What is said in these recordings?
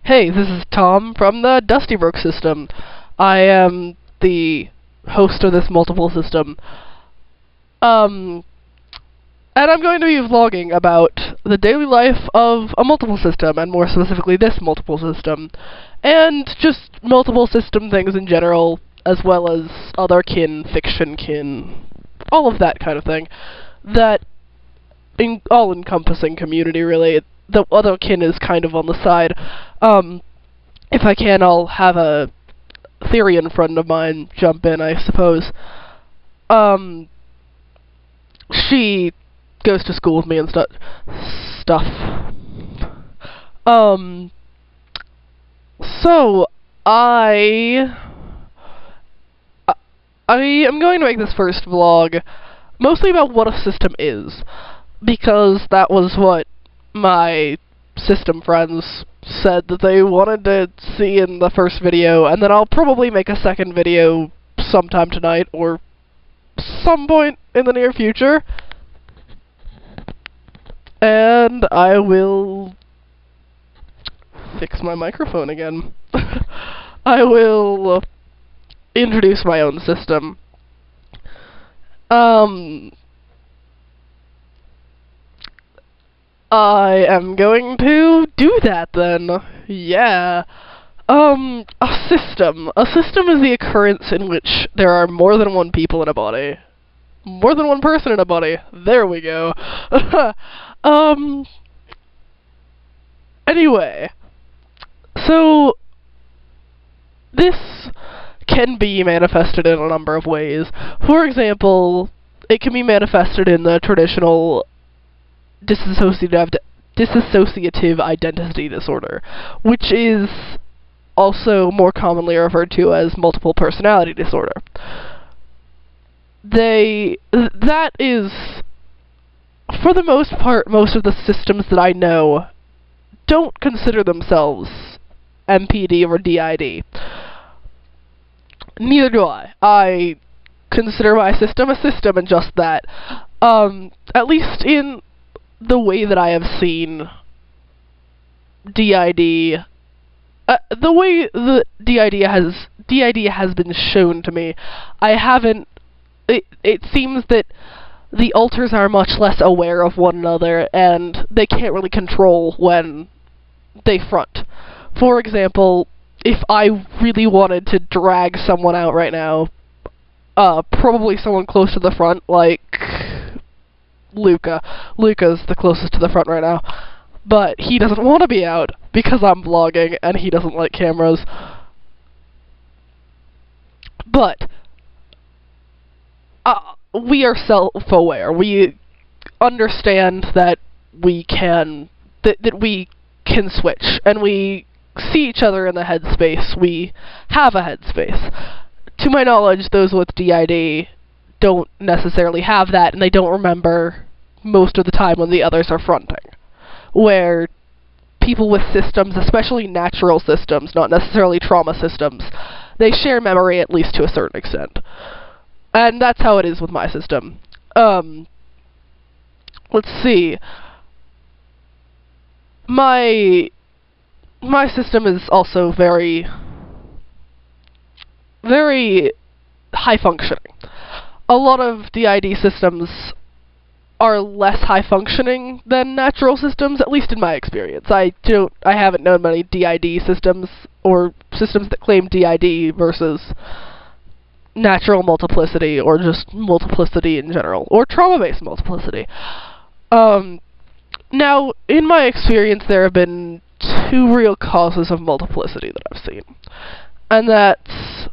Hey, this is Tom from the Dustybrook system. I am the host of this multiple system. And I'm going to be vlogging about the daily life of a multiple system, and more specifically this multiple system, and just multiple system things in general, as well as other kin, fiction kin, all of that kind of thing. That all-encompassing community, really. The other kin is kind of on the side. If I can, I'll have a Therian friend of mine jump in, I suppose. She goes to school with me and stuff. So, I am going to make this first vlog mostly about what a system is, because that was what my system friends said that they wanted to see in the first video, and then I'll probably make a second video sometime tonight or some point in the near future. And I will fix my microphone again. I will introduce my own system. I am going to do that then. Yeah. A system. A system is the occurrence in which there are more than one people in a body. More than one person in a body. There we go. Anyway. So, this can be manifested in a number of ways. For example, it can be manifested in the traditional dissociative identity disorder, which is also more commonly referred to as multiple personality disorder. That is, for the most part, most of the systems that I know don't consider themselves MPD or DID. Neither do I. I consider my system a system and just that. At least in the way that I have seen DID, the way the DID has been shown to me, I haven't. It seems that the alters are much less aware of one another, and they can't really control when they front. For example, if I really wanted to drag someone out right now, probably someone close to the front, like Luca. Luca's the closest to the front right now. But he doesn't want to be out because I'm vlogging and he doesn't like cameras. But we are self-aware. We understand that we can switch, and we see each other in the headspace. We have a headspace. To my knowledge, those with DID don't necessarily have that, and they don't remember most of the time when the others are fronting. Where people with systems, especially natural systems, not necessarily trauma systems, they share memory at least to a certain extent. And that's how it is with my system. Let's see. My system is also very, very high-functioning. A lot of DID systems are less high-functioning than natural systems, at least in my experience. I haven't known many DID systems, or systems that claim DID versus natural multiplicity, or just multiplicity in general, or trauma-based multiplicity. Now, in my experience, there have been two real causes of multiplicity that I've seen. And that's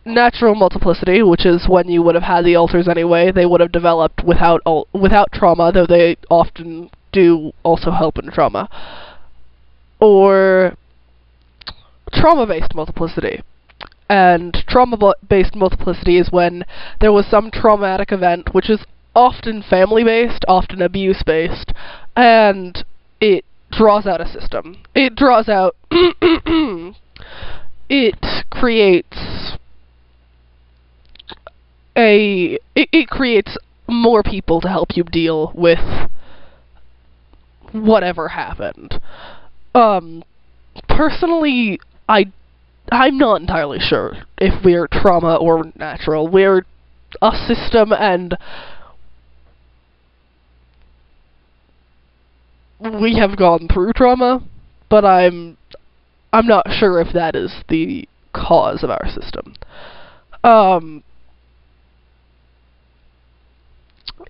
natural multiplicity, which is when you would have had the alters anyway. They would have developed without trauma, though they often do also help in trauma. Or trauma-based multiplicity. And trauma-based multiplicity is when there was some traumatic event, which is often family-based, often abuse-based, and it draws out a system. It draws out it creates it creates more people to help you deal with whatever happened. Personally, I'm not entirely sure if we're trauma or natural. We're a system, and we have gone through trauma, but I'm not sure if that is the cause of our system.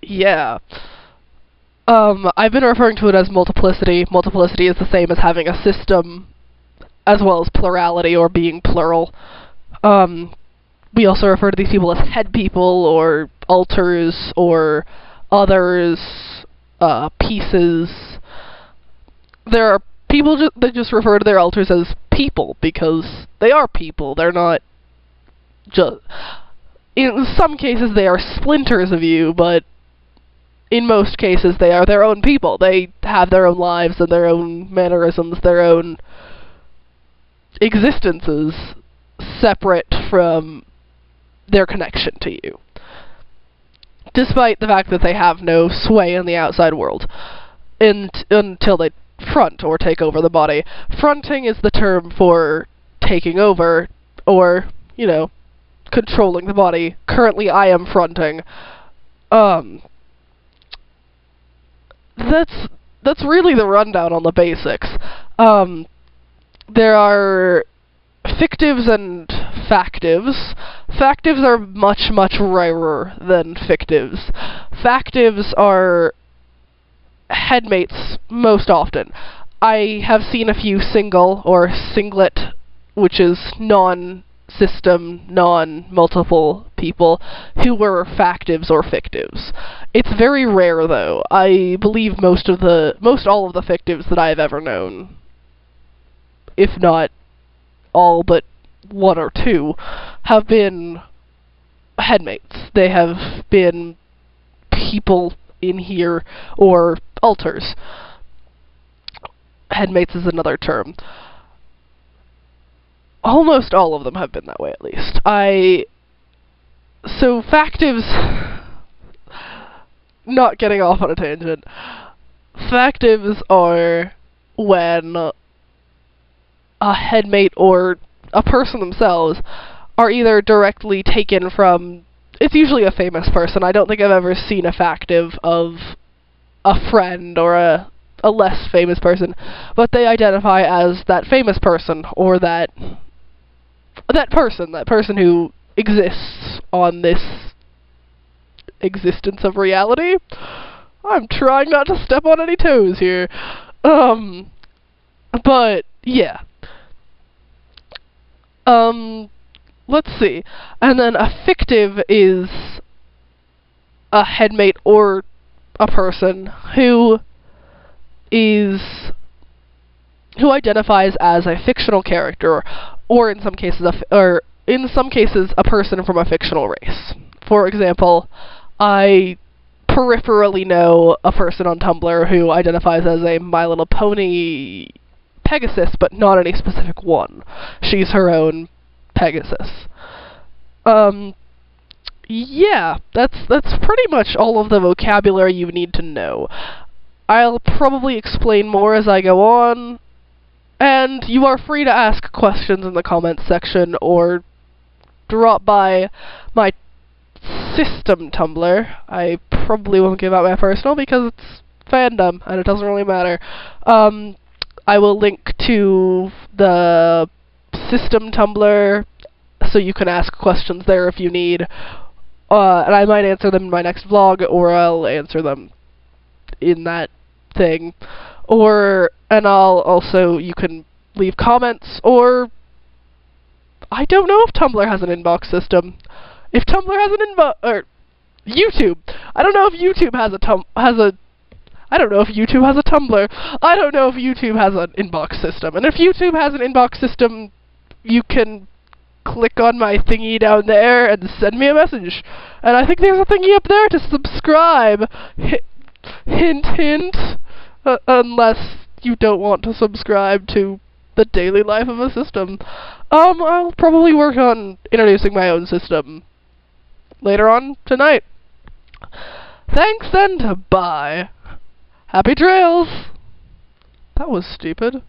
Yeah. I've been referring to it as multiplicity. Multiplicity is the same as having a system, as well as plurality, or being plural. We also refer to these people as head people, or alters, or others, pieces. There are people that just refer to their alters as people, because they are people. They're not just... In some cases they are splinters of you, but in most cases they are their own people. They have their own lives and their own mannerisms, their own existences, separate from their connection to you, despite the fact that they have no sway in the outside world until they front or take over the body. Fronting is the term for taking over, or, you know, controlling the body. Currently I am fronting. That's really the rundown on the basics. There are fictives and factives. Factives are much, much rarer than fictives. Factives are headmates most often. I have seen a few single or singlet, which is non-system, non-multiple people, who were factives or fictives. It's very rare, though. I believe most all of the fictives that I've ever known, if not all but one or two, have been headmates. They have been people in here, or alters. Headmates is another term. Almost all of them have been that way, at least. So, factives... Not getting off on a tangent. Factives are when a headmate or a person themselves are either directly taken from... It's usually a famous person. I don't think I've ever seen a factive of a friend or a less famous person, but they identify as that famous person, or that person who exists on this existence of reality. I'm trying not to step on any toes here. But, yeah. Let's see. And then a fictive is a headmate or a person who identifies as a fictional character, or in some cases a person from a fictional race. For example, I peripherally know a person on Tumblr who identifies as a My Little Pony Pegasus, but not any specific one. She's her own Pegasus. Yeah, that's pretty much all of the vocabulary you need to know. I'll probably explain more as I go on, and you are free to ask questions in the comments section, or drop by my system Tumblr. I probably won't give out my personal because it's fandom, and it doesn't really matter. I will link to the system Tumblr, so you can ask questions there if you need, and I might answer them in my next vlog, or I'll answer them in that thing, you can leave comments, or I don't know if Tumblr has an inbox system. If Tumblr has an inbox, or YouTube, I don't know if YouTube has I don't know if YouTube has a Tumblr. I don't know if YouTube has an inbox system. And if YouTube has an inbox system, you can click on my thingy down there and send me a message. And I think there's a thingy up there to subscribe. Hint, hint. Unless you don't want to subscribe to the daily life of a system. I'll probably work on introducing my own system later on tonight. Thanks and bye. Happy trails! That was stupid.